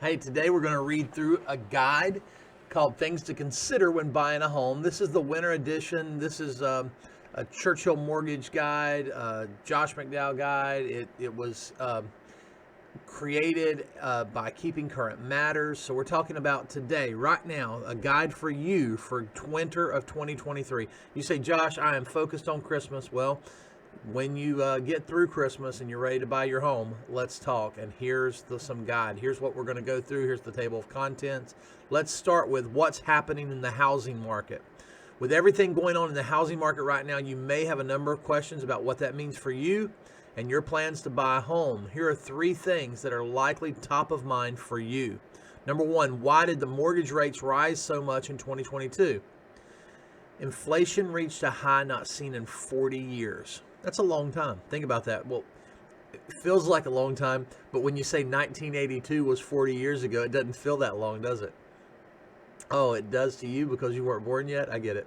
Hey, today we're going to read through a guide called Things to Consider When Buying a Home. This is the winter edition. This is a Churchill Mortgage Guide, Josh McDowell Guide. It was created by Keeping Current Matters. So we're talking about today, right now, a guide for you for winter of 2023. You say, Josh, I am focused on Christmas. Well, when you get through Christmas and you're ready to buy your home, let's talk. And here's some guide. Here's what we're going to go through. Here's the table of contents. Let's start with what's happening in the housing market. With everything going on in the housing market right now, you may have a number of questions about what that means for you and your plans to buy a home. Here are 3 things that are likely top of mind for you. Number 1, why did the mortgage rates rise so much in 2022? Inflation reached a high not seen in 40 years. That's a long time. Think about that. Well, it feels like a long time, but when you say 1982 was 40 years ago, it doesn't feel that long, does it? Oh, it does to you because you weren't born yet? I get it.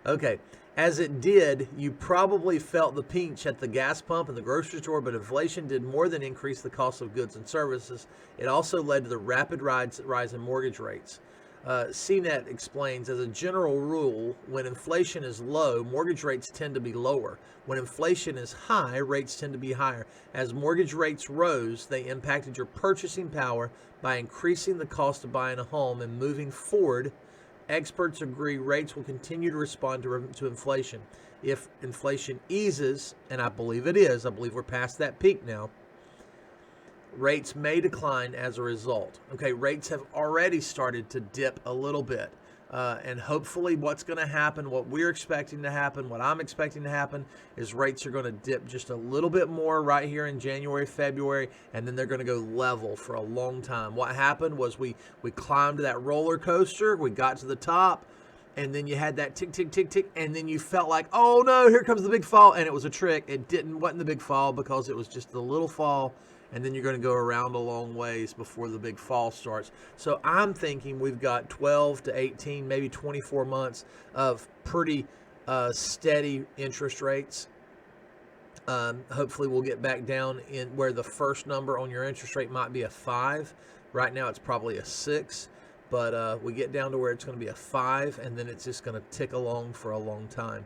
Okay. As it did, you probably felt the pinch at the gas pump and the grocery store, but inflation did more than increase the cost of goods and services. It also led to the rapid rise in mortgage rates. CNET explains, as a general rule, when inflation is low, mortgage rates tend to be lower. When inflation is high, rates tend to be higher. As mortgage rates rose, they impacted your purchasing power by increasing the cost of buying a home. And moving forward, experts agree rates will continue to respond to inflation. If inflation eases, and I believe it is, I believe we're past that peak now, rates may decline as a result. Okay, rates have already started to dip a little bit. And hopefully what's going to happen, what we're expecting to happen, what I'm expecting to happen is rates are going to dip just a little bit more right here in January, February, and then they're going to go level for a long time. What happened was we climbed that roller coaster, we got to the top, and then you had that tick, tick, tick, tick, and then you felt like, oh no, here comes the big fall, and it was a trick. It wasn't the big fall because it was just the little fall, and then you're going to go around a long ways before the big fall starts. So I'm thinking we've got 12 to 18, maybe 24 months of pretty steady interest rates. Hopefully we'll get back down in where the first number on your interest rate might be a 5. Right now it's probably a 6. But we get down to where it's going to be a 5, and then it's just going to tick along for a long time.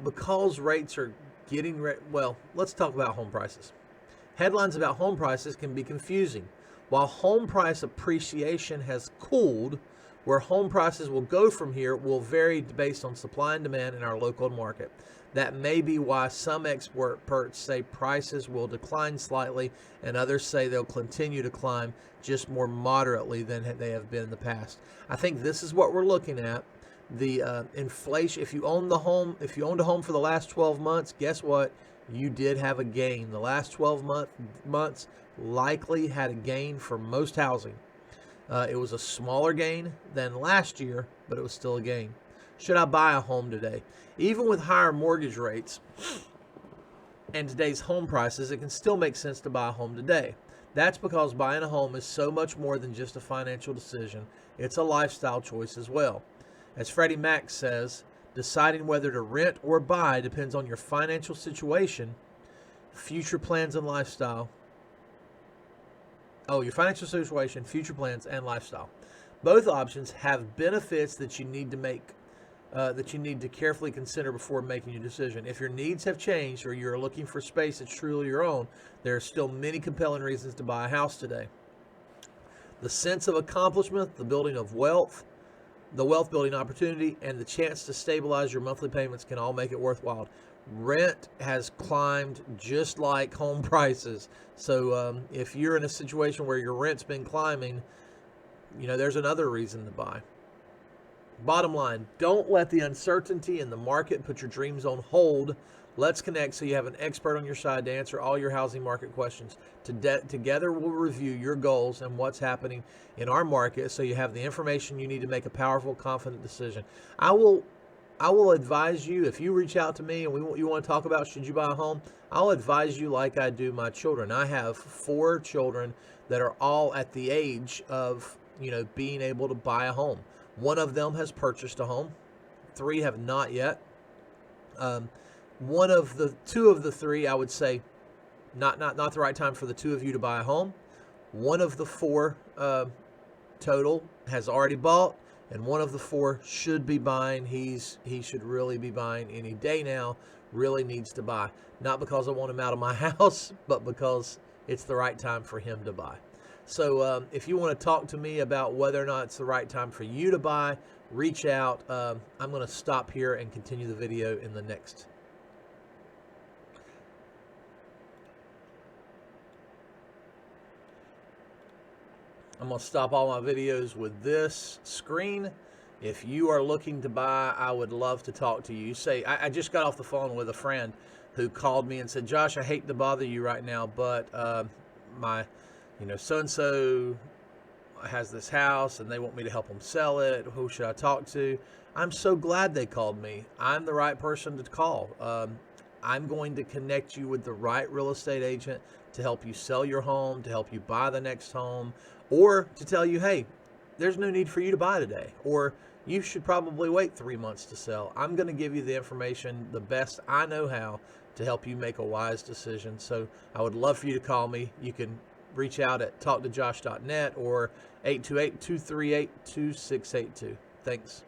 Because rates are getting, well, let's talk about home prices. Headlines about home prices can be confusing. While home price appreciation has cooled, where home prices will go from here will vary based on supply and demand in our local market. That may be why some experts say prices will decline slightly, and others say they'll continue to climb just more moderately than they have been in the past. I think this is what we're looking at. The inflation. If you owned a home for the last 12 months, guess what? You did have a gain. The last 12 months likely had a gain for most housing. It was a smaller gain than last year, but it was still a gain. Should I buy a home today? Even with higher mortgage rates and today's home prices, it can still make sense to buy a home today. That's because buying a home is so much more than just a financial decision. It's a lifestyle choice as well. As Freddie Mac says, deciding whether to rent or buy depends on your financial situation, future plans, and lifestyle. Oh, your financial situation, future plans, and lifestyle. Both options have benefits that you need to carefully consider before making your decision. If your needs have changed or you're looking for space that's truly your own, there are still many compelling reasons to buy a house today. The sense of accomplishment, the building of wealth, the wealth building opportunity, and the chance to stabilize your monthly payments can all make it worthwhile. Rent has climbed just like home prices. So if you're in a situation where your rent's been climbing, there's another reason to buy. Bottom line, don't let the uncertainty in the market put your dreams on hold. Let's connect so you have an expert on your side to answer all your housing market questions. Together we'll review your goals and what's happening in our market so you have the information you need to make a powerful, confident decision. I will advise you, if you reach out to me and you want to talk about should you buy a home, I'll advise you like I do my children. I have 4 children that are all at the age of, being able to buy a home. One of them has purchased a home. 3 have not yet. Two of the 3, I would say, not the right time for the 2 of you to buy a home. One of the 4 total has already bought, and one of the 4 should be buying. He should really be buying any day now. Really needs to buy, not because I want him out of my house, but because it's the right time for him to buy. So if you want to talk to me about whether or not it's the right time for you to buy, reach out. I'm going to stop here and continue the video in the next. I'm going to stop all my videos with this screen. If you are looking to buy, I would love to talk to you. Say, I just got off the phone with a friend who called me and said, Josh, I hate to bother you right now, but my, so-and-so has this house and they want me to help them sell it. Who should I talk to? I'm so glad they called me. I'm the right person to call. I'm going to connect you with the right real estate agent to help you sell your home, to help you buy the next home, or to tell you, hey, there's no need for you to buy today, or you should probably wait 3 months to sell. I'm going to give you the information the best I know how to help you make a wise decision. So I would love for you to call me. You can reach out at talktojosh.net or 828-238-2682. Thanks.